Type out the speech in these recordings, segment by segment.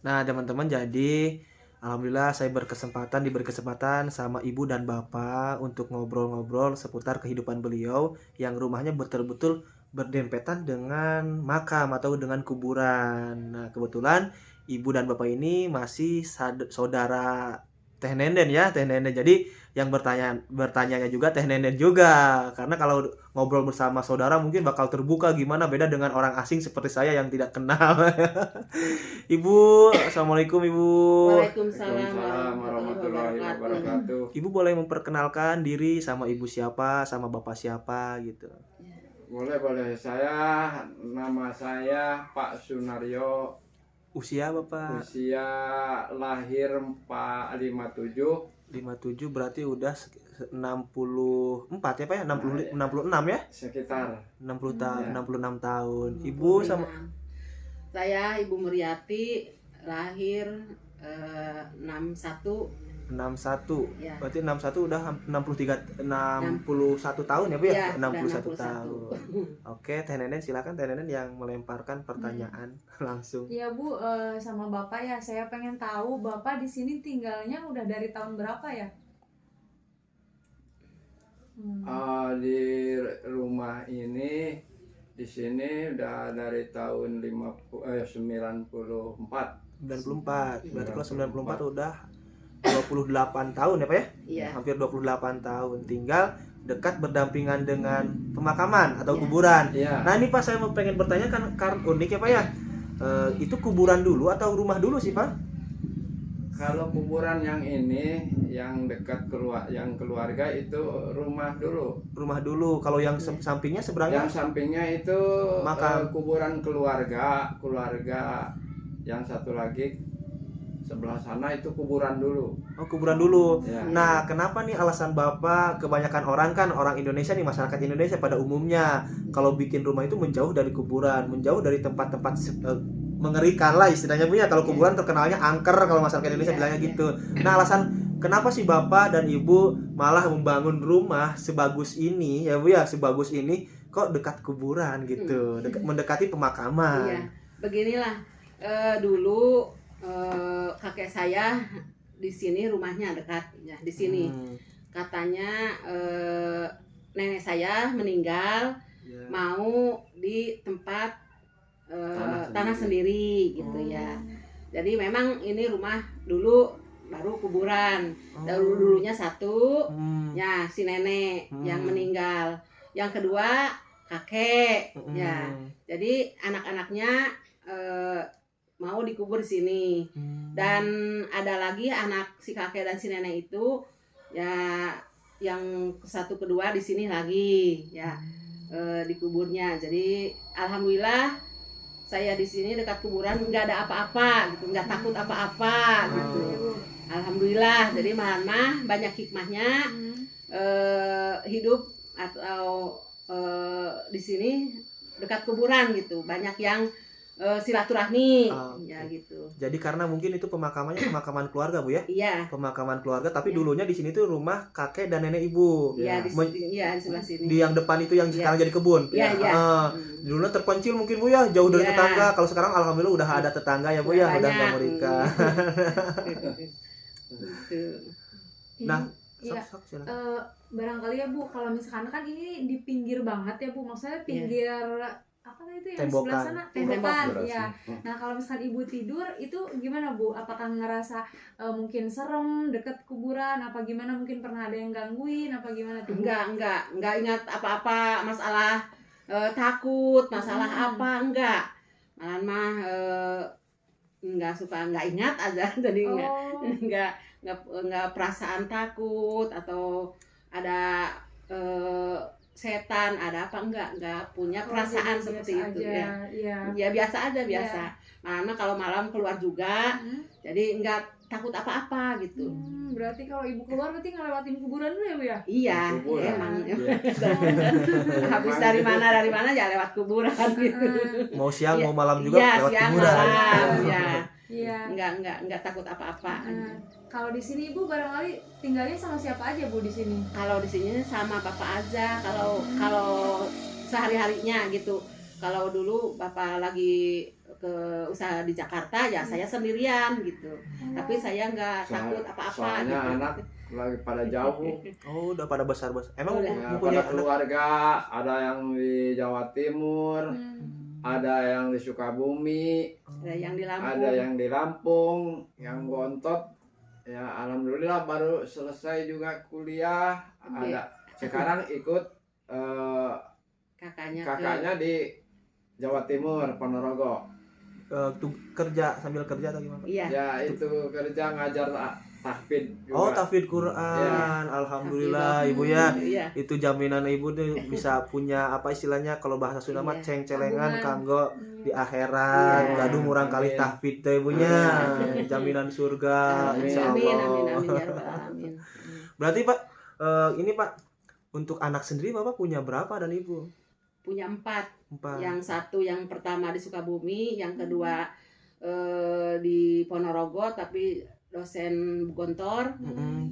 Nah, teman-teman, jadi alhamdulillah saya diberi kesempatan sama ibu dan bapak untuk ngobrol-ngobrol seputar kehidupan beliau yang rumahnya betul-betul berdempetan dengan makam atau dengan kuburan. Nah, kebetulan ibu dan bapak ini masih saudara Teh Nenden ya, Teh Nenden. Jadi yang bertanyanya juga Teh Nenden juga. Karena kalau ngobrol bersama saudara mungkin bakal terbuka gimana beda dengan orang asing seperti saya yang tidak kenal. Ibu, assalamualaikum Ibu. Waalaikumsalam Warahmatullahi warahmatullahi wabarakatuh. wabarakatuh. Ibu boleh memperkenalkan diri sama ibu siapa, sama bapak siapa gitu. Boleh. Nama saya Pak Sunaryo. Usia bapak Usia lahir 457. 57 berarti udah 64 ya Pak ya? 66 ya? Sekitar 66 tahun. Ibu sama Saya Ibu Muriati, lahir 61. 61. Ya. Berarti 61 udah 61 tahun ya Bu ya? Ya, 61 udah 61. tahun. Oke, Teh Nenen silakan Teh Nenen yang melemparkan pertanyaan langsung. Iya Bu, sama Bapak ya, saya pengen tahu Bapak di sini tinggalnya udah dari tahun berapa ya? di rumah ini di sini udah dari tahun 94. 94. Berarti kalau 94 udah 28 tahun ya Pak ya? Iya. Hampir 28 tahun. Tinggal dekat berdampingan dengan pemakaman atau Iya. kuburan. Iya. Nah, ini Pak saya mau pengen bertanya kan unik ya Pak ya. Itu kuburan dulu atau rumah dulu sih Pak? Kalau kuburan yang ini yang dekat keluarga itu rumah dulu. Rumah dulu. Kalau yang sampingnya seberangnya? Yang sampingnya itu Makam. kuburan keluarga yang satu lagi sebelah sana itu kuburan dulu. Oh, kuburan dulu. Ya. Nah, kenapa nih alasan Bapak, kebanyakan orang kan orang Indonesia nih, masyarakat Indonesia pada umumnya kalau bikin rumah itu menjauh dari kuburan, menjauh dari tempat-tempat mengerikan lah istilahnya Bu ya. Kalau kuburan terkenalnya angker kalau masyarakat Indonesia bilangnya gitu. Nah, alasan kenapa sih Bapak dan Ibu malah membangun rumah sebagus ini ya Bu ya, sebagus ini kok dekat kuburan gitu, mendekati pemakaman. Iya. Beginilah, dulu kakek saya di sini rumahnya dekat ya, di sini. Katanya nenek saya meninggal Ya. mau di tempat tanah sendiri gitu ya. Jadi memang ini rumah dulu baru kuburan. Dulunya satu, ya si nenek yang meninggal. Yang kedua kakek, ya. Jadi anak-anaknya mau dikubur di sini. Dan ada lagi anak si kakek dan si nenek itu ya yang satu kedua di sini lagi ya dikuburnya. Jadi alhamdulillah saya di sini dekat kuburan nggak ada apa-apa gitu, nggak takut apa-apa gitu. Alhamdulillah. Jadi mah banyak hikmahnya hidup atau di sini dekat kuburan gitu. Banyak yang silaturahmi ya gitu. Jadi karena mungkin itu pemakamannya pemakaman keluarga Bu ya? Iya. Pemakaman keluarga, tapi Iya. dulunya di sini tuh rumah kakek dan nenek Ibu. Iya di sebelah sini. Di yang depan itu yang sekarang jadi kebun. Iya. Dulunya terpencil mungkin Bu ya, jauh dari Iya. tetangga. Kalau sekarang alhamdulillah udah ada tetangga ya Bu ya, udah Banyak. nggak menikah. Gitu. Nah, Iya. sok silakan. Barangkali ya Bu, kalau misalkan kan ini di pinggir banget ya Bu, maksudnya pinggir apa itu yang Tembokan. sebelah sana Tembok. tembokan ya. Nah kalau misalkan Ibu tidur itu gimana Bu? Apakah ngerasa mungkin serem deket kuburan? Apa gimana, mungkin pernah ada yang gangguin? Apa gimana tuh Bu? Enggak ingat apa-apa masalah takut, masalah apa enggak. Malah mah enggak ingat aja jadi enggak perasaan takut atau ada setan, ada apa enggak punya perasaan Jadi seperti biasa itu aja, ya. Iya. Ya biasa aja biasa. Malah kalau malam keluar juga jadi enggak takut apa-apa gitu. Berarti kalau Ibu keluar berarti ngelewatin kuburan dulu ya Bu ya? Iya, Kuburan. emang. Iya. Habis dari mana ya lewat kuburan gitu. Mau siang Iya. mau malam juga Iya, lewat siang kuburan. malam ya. Iya. Enggak takut apa-apa. Kalau di sini Ibu barangkali tinggalnya sama siapa aja Bu di sini? Kalau di sini sama bapak aja. Kalau sehari-harinya gitu. Kalau dulu bapak lagi ke usaha di Jakarta ya saya sendirian gitu. Tapi saya nggak takut apa-apa Soalnya gitu. anak lagi pada jauh. Oh, udah pada besar-besar. Emang Udah. Ya, mempunyai pada keluarga ada yang di Jawa Timur, ada yang di Sukabumi, Ada yang di Lampung. ada yang di Lampung, yang Gontot. Ya alhamdulillah baru selesai juga kuliah. Ada sekarang ikut kakaknya di Jawa Timur, Ponorogo. kerja sambil kerja atau gimana? Iya. Ya itu kerja ngajar tahfidz juga. Oh, tahfidz Quran. Alhamdulillah Ibu ya. Iya. Itu jaminan Ibu tuh bisa punya apa istilahnya kalau bahasa Sunda mah Iya. ceng-celengan Tabungan. kanggo di akhirat. Iya. Gaduh murang kali Amin. tahfidz teh Ibunya. Jaminan surga Amin. insyaallah. Amin ya rabbal alamin. Berarti Pak, ini Pak, untuk anak sendiri Bapak punya berapa dan Ibu? Punya 4. 4. Yang satu yang pertama di Sukabumi, yang kedua di Ponorogo tapi dosen Gontor,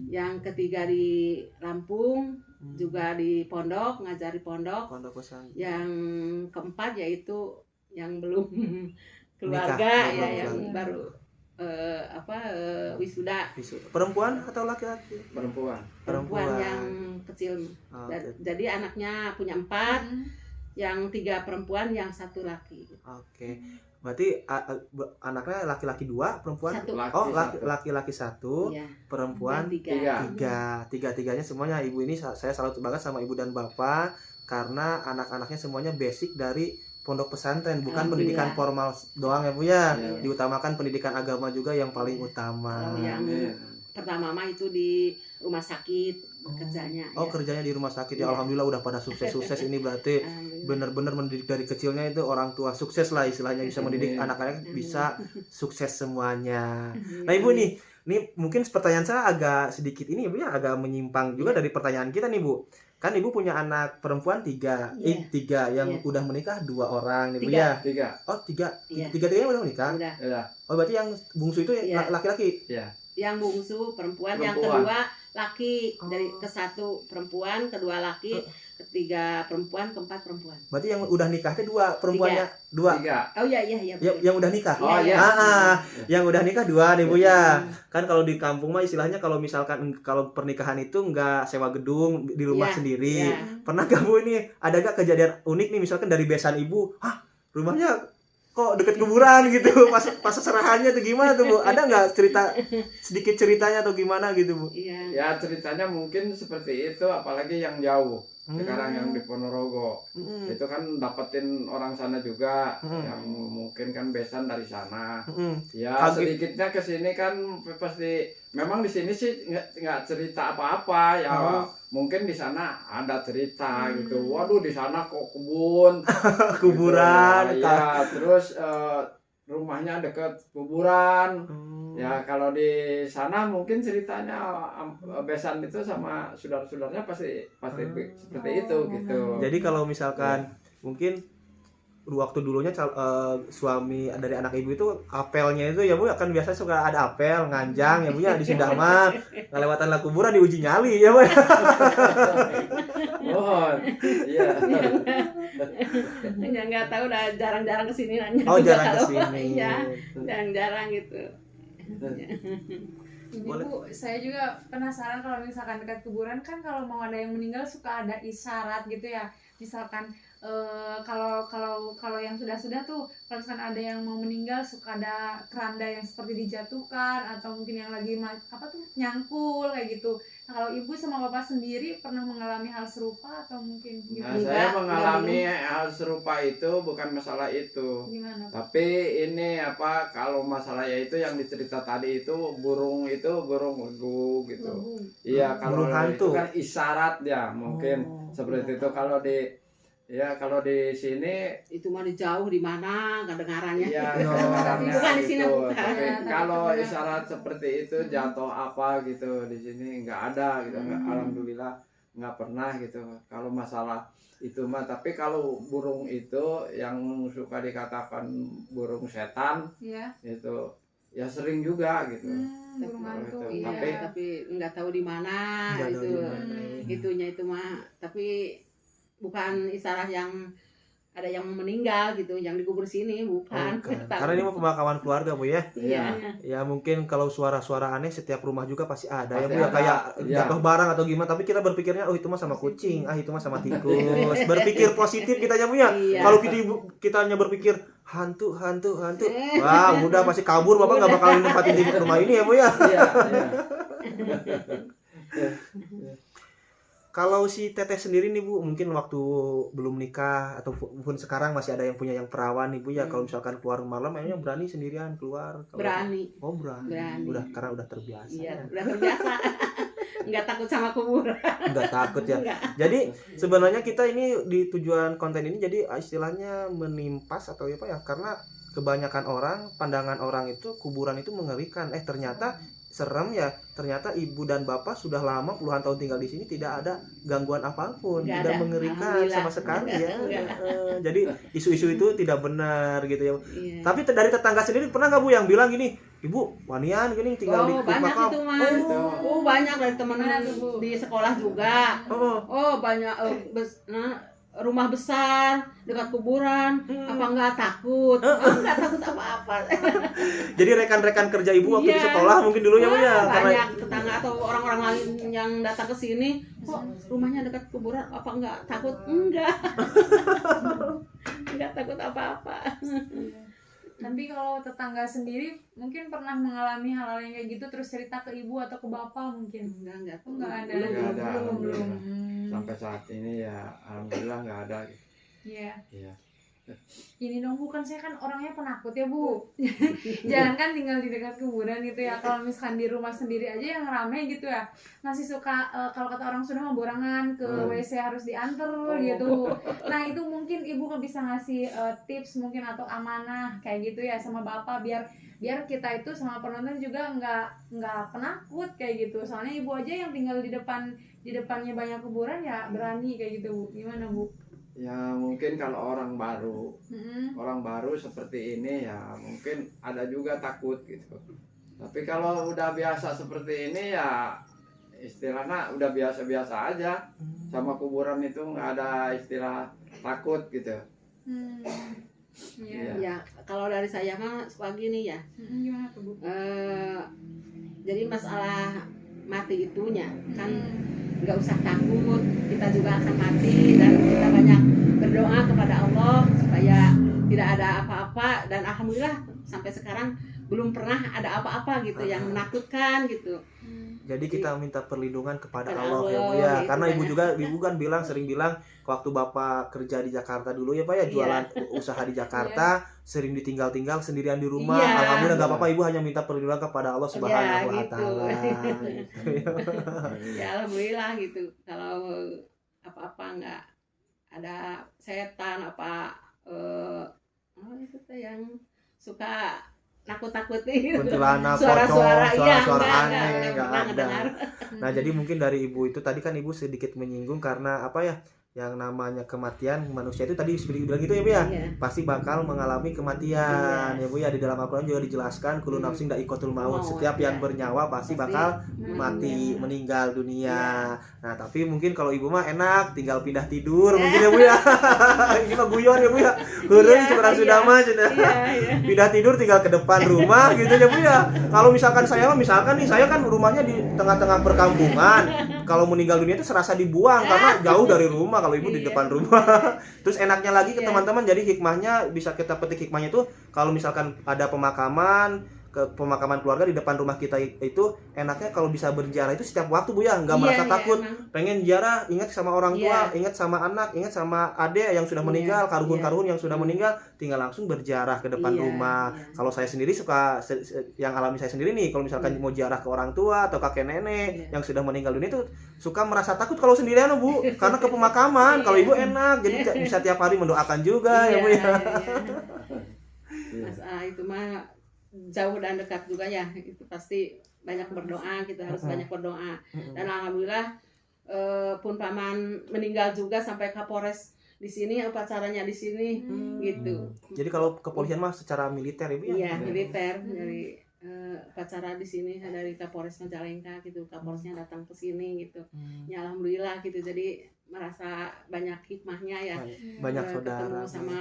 yang ketiga di Lampung juga di pondok, ngajar di pondok, Pondok pesantren. yang keempat yaitu yang belum keluarga Nikah, ya, belum yang keluarga. baru wisuda. Perempuan atau laki-laki? Perempuan yang kecil. Oke. Jadi anaknya punya 4, yang 3 perempuan, yang 1 laki. Oke. Berarti anaknya laki-laki 2, perempuan 1. Oh, laki-laki 1, Iya. perempuan Dan 3. 3. Tiga-tiganya semuanya. Ibu ini saya salut banget sama Ibu dan Bapak karena anak-anaknya semuanya basic dari pondok pesantren, bukan pendidikan formal doang ya Bu ya. Iya. Diutamakan pendidikan agama juga yang paling utama. Kalau yang pertama mah itu di rumah sakit kerjanya. Oh, ya. kerjanya di rumah sakit ya. Iya. Alhamdulillah udah pada sukses-sukses ini berarti Alhamdulillah. benar-benar mendidik dari kecilnya itu orang tua sukses lah istilahnya, bisa mendidik Amin. anak-anak bisa sukses semuanya. Nah Ibu nih mungkin pertanyaan saya agak sedikit ini Ibu ya, agak menyimpang juga dari pertanyaan kita nih Bu. Kan Ibu punya anak perempuan 3, Iya. 3 yang Iya. udah menikah 2 orang nih Bu 3. ya. 3. Oh 3, Iya. 3-tiganya udah menikah. Udah. Ya. Oh berarti yang bungsu itu Iya. laki-laki. Yang bungsu perempuan, yang Perempuan. kedua laki. Oh. Dari ke 1 perempuan, kedua laki, ketiga perempuan, keempat perempuan. Berarti yang udah nikah itu 2, perempuannya 2. 3. Oh iya betul. Yang udah nikah. Oh Iya, iya. Yang udah nikah 2 nih Bu ya. Kan kalau di kampung mah istilahnya kalau misalkan kalau pernikahan itu nggak sewa gedung di rumah Iya, sendiri. iya. Pernah gak Bu ini ada gak kejadian unik nih misalkan dari besan Ibu, rumahnya kok deket kuburan gitu pas seserahannya tuh gimana tuh Bu? Ada nggak sedikit ceritanya atau gimana gitu Bu? Iya. Ya ceritanya mungkin seperti itu, apalagi yang jauh. Sekarang yang di Ponorogo itu kan dapetin orang sana juga, yang mungkin kan besan dari sana. Ya sedikitnya ke sini kan pasti memang di sini sih nggak cerita apa-apa ya. Mungkin di sana ada cerita gitu. Waduh di sana kok kebun, kuburan. gitu. Ya terus rumahnya deket kuburan. Ya kalau di sana mungkin ceritanya besan itu sama saudara-saudaranya pasti seperti itu gitu. Jadi kalau misalkan mungkin waktu dulunya suami dari anak Ibu itu apelnya itu ya Bu, kan biasanya suka ada apel nganjang ya Bu ya di Sunda mah ngelewatan lah kuburan diuji nyali ya Bu. Oh iya. Nggak tahu, udah jarang-jarang kesini nanya. Oh juga jarang kalau- kesini. Iya, jarang-jarang gitu. Ini Bu, saya juga penasaran kalau misalkan dekat kuburan kan kalau mau ada yang meninggal suka ada isyarat gitu ya. Misalkan kalau yang sudah tuh kalau misalkan ada yang mau meninggal suka ada keranda yang seperti dijatuhkan atau mungkin yang lagi nyangkul kayak gitu. Nah, kalau Ibu sama Bapak sendiri pernah mengalami hal serupa atau mungkin Nah, gimana? saya mengalami hal serupa itu bukan masalah itu. Gimana? Tapi ini kalau masalahnya itu yang dicerita tadi itu burung egu gitu. Iya, kalau Burung hantu. itu kan isyarat ya mungkin seperti itu. Kalau di sini Itu mah di jauh di mana kedengarannya. ya No. kedengarannya Bukan di sini, gitu. bukan. Tapi Ya, kalau tapi isyarat seperti itu jatuh apa gitu di sini nggak ada gitu. Alhamdulillah nggak pernah gitu. Kalau masalah itu mah, tapi kalau burung itu yang suka dikatakan burung setan Iya. itu ya sering juga gitu. Burung hantu. Gitu. Iya. Tapi nggak tahu di mana Nggak tahu itu. di mana. Itunya itu mah, tapi bukan istilah yang ada yang meninggal gitu yang dikubur sini, bukan. Karena ini mau pemakaman keluarga Bu ya. Iya. Ya mungkin kalau suara-suara aneh setiap rumah juga pasti ada ya Bu Pasti ya, ada. kayak Iya. jatuh barang atau gimana, tapi kita berpikirnya oh itu mah sama kucing, itu mah sama tikus. Berpikir positif kita ya Bu ya. Iya. Kalau kita hanya berpikir hantu. Wah, udah pasti kabur, Bapak nggak bakalan nempatin di rumah ini ya Bu ya. Iya, iya. Kalau si Teteh sendiri nih Bu, mungkin waktu belum nikah ataupun sekarang masih ada yang punya yang perawan nih Bu ya. Kalau misalkan keluar malam, emangnya berani sendirian keluar? Berani. Oh berani. Karena udah terbiasa. Iya, udah terbiasa. Nggak takut sama kuburan. Nggak takut ya. Nggak. Jadi sebenarnya kita ini di tujuan konten ini jadi istilahnya menimpas atau apa ya? Karena kebanyakan orang, pandangan orang itu kuburan itu mengerikan. Ternyata serem ya. Ternyata ibu dan bapak sudah lama puluhan tahun tinggal di sini, tidak ada gangguan apapun, Nggak tidak ada. mengerikan sama sekali ya. Nggak. Jadi isu-isu itu tidak benar gitu ya. Iya. Tapi dari tetangga sendiri pernah nggak Bu yang bilang gini, ibu wanian gini tinggal di banyak makam? itu mah. Banyak dari teman di sekolah juga. Banyak rumah besar dekat kuburan. Apa nggak takut? Nggak takut apa-apa. Jadi rekan-rekan kerja ibu waktu di sekolah mungkin dulu ya Bu ya. Banyak tetangga atau orang-orang lain yang datang ke sini, kok rumahnya dekat kuburan, apa nggak takut? Enggak. Nggak takut apa-apa. Tapi kalau tetangga sendiri mungkin pernah mengalami hal-hal yang kayak gitu terus cerita ke ibu atau ke bapak mungkin? Enggak Nggak ada. Belum. Sampai saat ini ya alhamdulillah nggak ada. Iya. Iya. Ini dong Bu, kan saya kan orangnya penakut ya Bu. Jangan kan tinggal di dekat kuburan gitu ya. Kalau misalkan di rumah sendiri aja yang rame gitu ya, masih suka kalau kata orang Sunda mah borangan ke WC harus diantar gitu. Nah itu mungkin ibu bisa ngasih tips mungkin atau amanah kayak gitu ya sama bapak biar kita itu sama penonton juga nggak penakut kayak gitu. Soalnya ibu aja yang tinggal di depannya banyak kuburan ya berani kayak gitu Bu. Gimana Bu? Ya mungkin kalau orang baru seperti ini ya mungkin ada juga takut gitu. Tapi kalau udah biasa seperti ini ya istilahnya udah biasa-biasa aja. Sama kuburan itu nggak ada istilah takut gitu. Ya kalau dari saya mah begini ya. Gimana tuh Bu? Jadi masalah mati itunya kan nggak usah takut, kita juga akan mati dan kita banyak berdoa kepada Allah supaya tidak ada apa-apa, dan alhamdulillah sampai sekarang belum pernah ada apa-apa gitu yang menakutkan gitu. Jadi kita minta perlindungan kepada Allah Allah ya Bu ya. gitu Karena banyak. ibu kan sering bilang waktu Bapak kerja di Jakarta dulu ya Pak ya, jualan usaha di Jakarta, sering ditinggal-tinggal sendirian di rumah. Iya. Alhamdulillah nggak apa-apa, ibu hanya minta perlindungan kepada Allah Subhanahu wa gitu. taala. Ya alhamdulillah gitu. Kalau apa-apa nggak ada setan apa itu tuh yang suka nakut-nakutin Kuntilanak, suara-suara pocong, iya suara-suara aneh nggak nggak pernah ada. ngedengar. Nah jadi mungkin dari ibu itu tadi kan ibu sedikit menyinggung karena apa ya, yang namanya kematian manusia itu tadi seperti bilang gitu ya Bu ya, pasti bakal mengalami kematian ya Bu ya. Di dalam Al-Quran juga dijelaskan kullu nafsin dha'iqatul maut, setiap yang bernyawa pasti bakal mati, meninggal dunia. Nah tapi mungkin kalau ibu mah enak tinggal pindah tidur mungkin ya Bu ya. Ini mah guyon ya Bu ya, heureun curang sudah mah pindah tidur tinggal ke depan rumah gitu ya Bu ya. Kalau misalkan nih saya kan rumahnya di tengah-tengah perkampungan, kalau meninggal dunia itu serasa dibuang karena jauh dari rumah, kalau ibu di depan rumah. Terus enaknya lagi ke teman-teman, jadi hikmahnya bisa kita petik hikmahnya tuh kalau misalkan ada pemakaman keluarga di depan rumah kita itu enaknya kalau bisa berziarah itu setiap waktu Bu ya, nggak merasa takut. Pengen ziarah ingat sama orang tua, ingat sama anak, ingat sama adek yang sudah meninggal, karuhun yang sudah meninggal, tinggal langsung berziarah ke depan rumah. Kalau saya sendiri suka yang alami saya sendiri nih, kalau misalkan mau ziarah ke orang tua atau kakek nenek yang sudah meninggal dunia itu suka merasa takut kalau sendirian Bu, karena ke pemakaman. Kalau ibu enak jadi bisa tiap hari mendoakan juga ya Bu ya. Masalah itu mah jauh dan dekat juga ya, itu pasti banyak berdoa, kita harus banyak berdoa. Dan alhamdulillah pun paman meninggal juga sampai Kapolres di sini, upacaranya di sini gitu. Jadi kalau kepolisian mah secara militer Ibu ya? Iya, militer dari upacara di sini dari Kapolres Majalengka gitu, Kapolresnya datang ke sini gitu. Ya alhamdulillah gitu, jadi merasa banyak hikmahnya ya, banyak ketemu saudara sama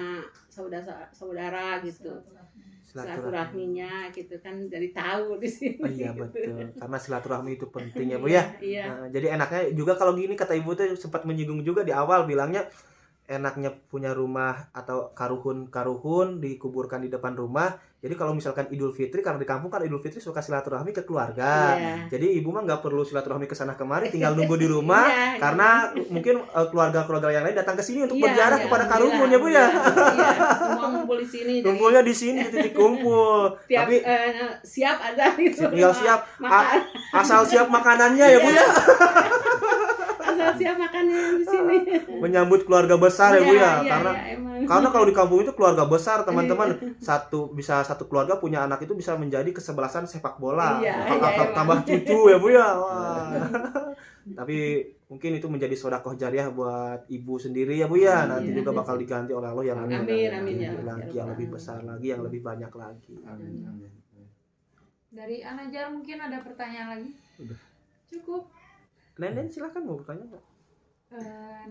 saudara gitu, silaturahminya gitu kan, jadi tahu di sini. Oh iya gitu. betul, karena silaturahmi itu penting ya Bu ya. Iya. Jadi enaknya juga kalau gini, kata Ibu tuh sempat menyinggung juga di awal, bilangnya enaknya punya rumah atau karuhun dikuburkan di depan rumah. Jadi kalau misalkan Idul Fitri, karena di kampung kan Idul Fitri suka silaturahmi ke keluarga. Iya. Jadi ibu mah nggak perlu silaturahmi ke sana kemari, tinggal nunggu di rumah. Iya, karena mungkin keluarga-keluarga yang lain datang ke sini untuk iya, berziarah iya, kepada karuhun ya Bu ya. Iya, semua ngumpul di sini. Jadi Kumpulnya di sini, di titik kumpul. tiap Tapi siap aja gitu. tinggal siap, Makan. asal siap makanannya ya Bu ya. Asal siap makannya di sini. Menyambut keluarga besar ya Bu ya. Iya, Karena iya, emang. Karena kalau di kampung itu keluarga besar, teman-teman. Satu keluarga punya anak itu bisa menjadi kesebelasan sepak bola. Iya, Kakak iya, tambah cucu ya Bu ya. Wah. Tapi mungkin itu menjadi sedekah jariah buat ibu sendiri ya Bu ya. Nanti Iya. juga bakal diganti oleh Allah yang Amin, amin ya. lagi, yang lebih besar lagi, yang lebih banyak lagi. Amin. Dari Anajar mungkin ada pertanyaan lagi? Udah. Cukup. Nenden silakan mau bertanya nggak?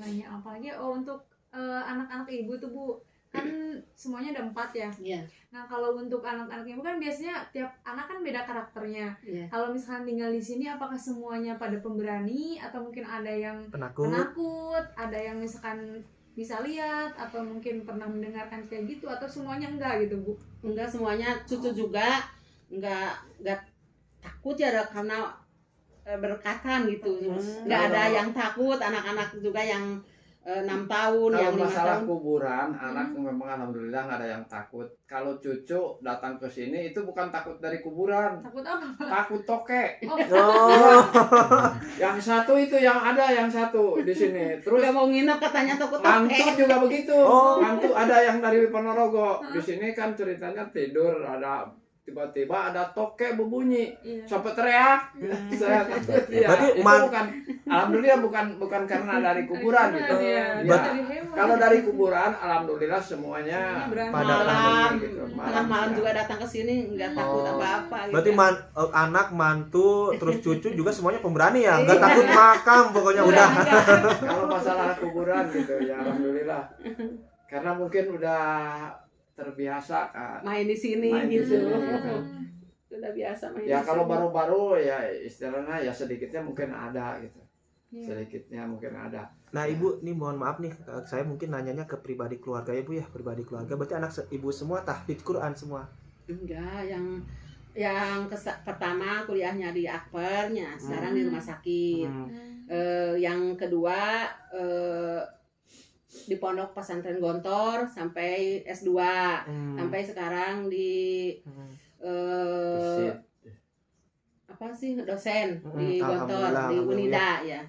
Nanya apa lagi? Oh, untuk anak-anak ibu tuh Bu, kan semuanya ada 4 ya. Iya. Nah kalau untuk anak-anak ibu kan biasanya tiap anak kan beda karakternya. Iya. Kalau misalkan tinggal di sini, apakah semuanya pada pemberani atau mungkin ada yang penakut, ada yang misalkan bisa lihat atau mungkin pernah mendengarkan kayak gitu, atau semuanya enggak gitu Bu? Enggak semuanya, cucu juga enggak takut ya, karena berkatan gitu. Enggak ada yang takut, anak-anak juga yang 6 tahun, Kalau yang 5 masalah tahun. kuburan, anak memang alhamdulillah nggak ada yang takut. Kalau cucu datang ke sini itu bukan takut dari kuburan, Takut apa? takut tokek. Oh. Yang satu itu yang ada yang satu di sini. Terus Enggak mau nginep katanya takut mantu tokek. juga begitu. Oh. Mantu ada yang dari Ponorogo. Di sini kan ceritanya tidur, ada tiba-tiba ada tokek berbunyi. Iya. Sampai teriak. Saya takut ya. Berarti Itu bukan, alhamdulillah bukan karena dari kuburan gitu. Iya, Ya. dari hewan. Kalau dari kuburan, alhamdulillah semuanya Semuanya berani. Pada Malam, gitu. tengah malam siang. juga datang ke sini enggak takut Oh. apa-apa gitu. Berarti anak, mantu, terus cucu juga semuanya pemberani ya. Nggak Iya. takut makam pokoknya udah. Kalau masalah kuburan gitu ya alhamdulillah. Karena mungkin udah terbiasa kan. main di sini Main di gitu. sini, kan. Sudah biasa main. Ya di kalau sini. baru-baru ya istilahnya ya sedikitnya mungkin ada gitu. Iya. Sedikitnya mungkin ada. Nah Ibu, nih mohon maaf nih, saya mungkin nanyanya ke pribadi keluarga ya Bu ya, pribadi keluarga. Berarti anak Ibu semua tahfidz Quran semua? Enggak, yang pertama kuliahnya di Akpernya, sekarang di rumah sakit. Yang kedua di Pondok Pesantren Gontor sampai S2, sampai sekarang di Visit. apa sih, dosen di Gontor, Alhamdulillah, di alhamdulillah. Unida ya.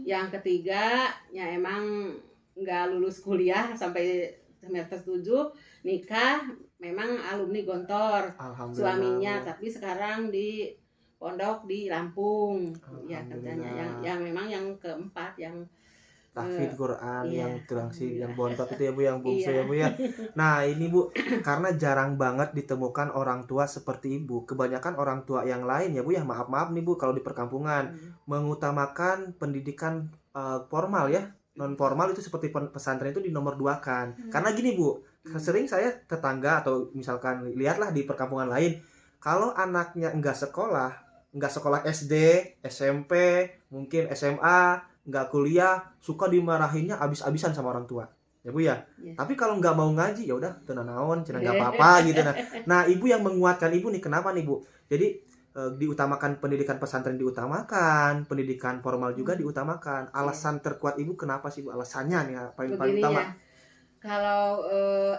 Yang ketiga ya emang nggak lulus kuliah sampai semester 7, nikah memang alumni Gontor Alhamdulillah. suaminya, tapi sekarang di pondok di Lampung ya kerjanya. Yang memang yang keempat yang tahfidz Quran, iya. yang terangsih, yang bontot itu ya Bu, yang bungsu Iya. ya Bu ya. Nah ini Bu, karena jarang banget ditemukan orang tua seperti Ibu. Kebanyakan orang tua yang lain ya Bu ya, maaf nih Bu, kalau di perkampungan mengutamakan pendidikan formal ya. Non formal itu seperti pesantren itu dinomor 2-kan. Karena gini Bu, sering saya tetangga atau misalkan lihatlah di perkampungan lain, kalau anaknya enggak sekolah SD, SMP, mungkin SMA, nggak kuliah, suka dimarahinnya abis-abisan sama orang tua ya Bu ya. Iya. Tapi kalau nggak mau ngaji ya udah tenang naon, cenah nggak apa-apa gitu. Nah Ibu yang menguatkan Ibu nih, kenapa nih Bu? Jadi diutamakan pendidikan pesantren, diutamakan pendidikan formal juga diutamakan. Alasan terkuat Ibu kenapa sih Bu? Alasannya nih paling begini utama. ya. Kalau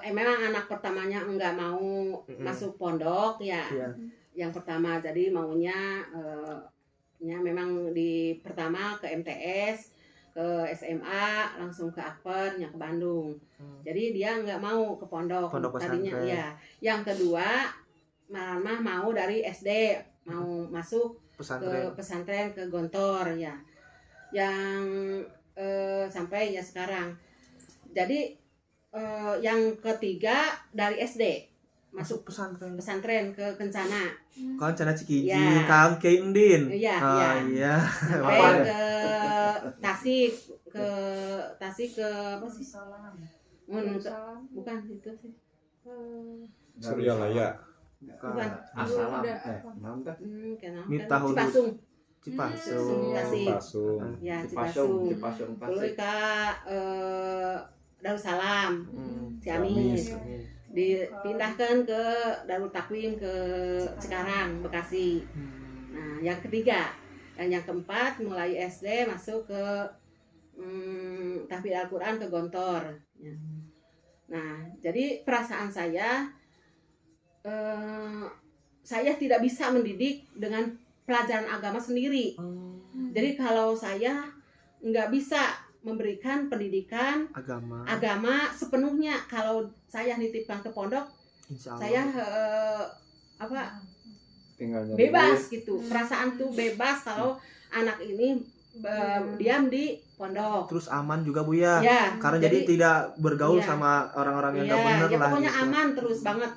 memang anak pertamanya enggak mau masuk pondok ya. Iya. Yang pertama jadi maunya ya memang di pertama ke MTS, ke SMA, langsung ke Akpernya ke Bandung. Jadi dia nggak mau ke pondok tadinya pesantren. ya. Yang kedua malah mau dari SD mau masuk ke pesantren ke Gontor ya. Yang sampai ya sekarang. Jadi yang ketiga dari SD masuk pesantren ke Kencana. kan Cana Cikiji Ya. Kang Kiai Endin. Iya, Ah, iya. iya. Sampai Apa ya? ke Tasik, ke apa sih? Bukan itu sih. Suryalaya. Bukan. Asalam. Udah. Nanti. Kenapa? Mitahun. Cipasung. Cipasung. Tasik. Pasung. Ya, Cipasung, Cipasung. Cipasung Terus Tasik. ke Darussalam, Ciamis. Ciamis. Dipindahkan ke Darul Takwim ke Cikarang, Bekasi. Nah, yang ketiga dan yang keempat mulai SD masuk ke tahfidz Al-Quran ke Gontor. Ya. Nah, jadi perasaan saya tidak bisa mendidik dengan pelajaran agama sendiri. Jadi kalau saya nggak bisa memberikan pendidikan agama sepenuhnya, kalau saya nitipkan ke pondok, Insya Allah. saya Tinggal nyari bebas duit. gitu. Perasaan tuh bebas kalau anak ini diam di pondok. Terus aman juga Bu ya. Ya, Karena jadi tidak bergaul Iya. sama orang-orang yang Iya, nggak benar ya lah. pokoknya gitu. aman terus banget.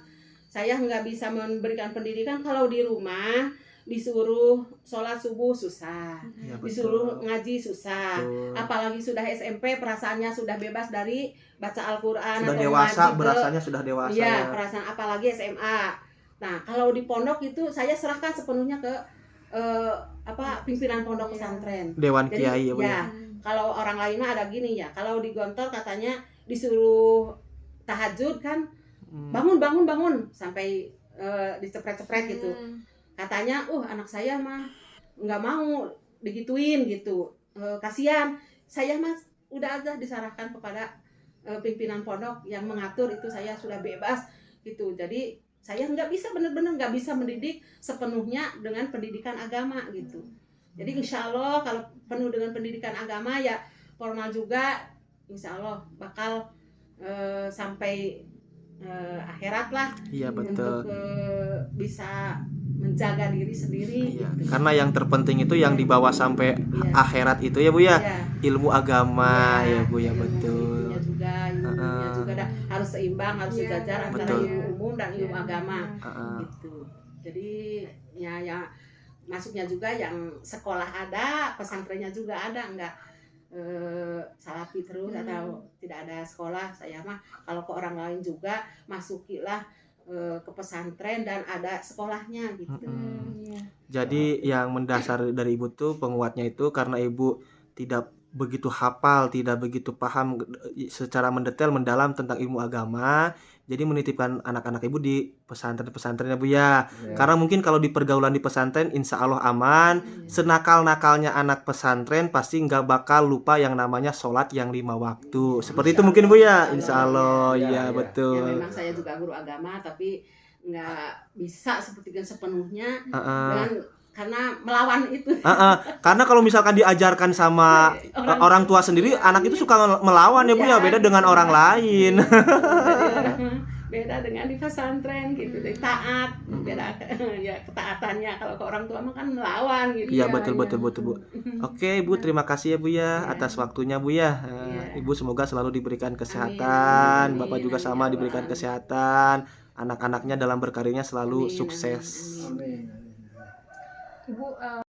Saya nggak bisa memberikan pendidikan kalau di rumah disuruh sholat subuh susah, Iya, disuruh betul. ngaji susah. Betul. Apalagi sudah SMP, perasaannya sudah bebas dari baca Al-Quran Sudah atau dewasa, ngaji ke berasanya sudah dewasa. iya, ya. perasaan apalagi SMA. Nah, kalau di pondok itu saya serahkan sepenuhnya ke pimpinan pondok pesantren. Dewan Jadi, Kiai ya Bu ya. ya, kalau orang lain mah ada gini ya. Kalau di Gontor katanya disuruh tahajud kan, bangun sampai dicepret-cepret gitu. Katanya, anak saya mah nggak mau digituin gitu. Kasihan. Saya mah udah aja diserahkan kepada pimpinan pondok yang mengatur itu, saya sudah bebas gitu. Jadi saya nggak bisa benar-benar nggak bisa mendidik sepenuhnya dengan pendidikan agama gitu. Jadi insya Allah kalau penuh dengan pendidikan agama ya formal juga, insya Allah bakal sampai akhirat lah. Iya Untuk betul. bisa menjaga diri sendiri. Iya. gitu. Karena yang terpenting itu yang dibawa sampai Iya. akhirat itu ya Bu ya. Iya. Ilmu agama ya Bu ya ilmu betul. itunya juga, ilmunya juga harus seimbang, harus Iya, sejajar antara betul. ilmu umum dan ilmu Iya. agama Heeh. gitu. Jadi ya masuknya juga yang sekolah ada, pesantrennya juga ada, enggak salafi terus atau tidak ada sekolah. Saya mah kalau ke orang lain juga masukilah ke pesantren dan ada sekolahnya gitu. Iya. Jadi yang mendasar dari Ibu tuh penguatnya itu karena Ibu tidak begitu hafal, tidak begitu paham secara mendetail mendalam tentang ilmu agama. Jadi menitipkan anak-anak Ibu di pesantren-pesantren ya Bu ya. Ya. Karena mungkin kalau di pergaulan di pesantren insya Allah aman. Senakal-nakalnya anak pesantren pasti nggak bakal lupa yang namanya sholat yang 5 waktu. Seperti itu mungkin Bu ya. Insya Allah, Iya, iya iya. betul. Ya memang saya juga guru agama tapi nggak bisa seperti sepenuhnya Heeh. karena melawan itu. Karena kalau misalkan diajarkan sama orang tua sendiri, anak itu suka melawan ya Bu ya, beda dengan orang lain. Beda dengan di pesantren gitu, taat, beda ya ketaatannya. Kalau ke orang tua mah kan melawan gitu. Iya betul Bu. Oke Bu, terima kasih ya Bu ya atas waktunya Bu ya. Iya. Ibu semoga selalu diberikan kesehatan, Amin. Bapak juga Amin, sama ya diberikan Allah. kesehatan, anak-anaknya dalam berkarirnya selalu Amin, sukses. amin, amin. Amin. Ibu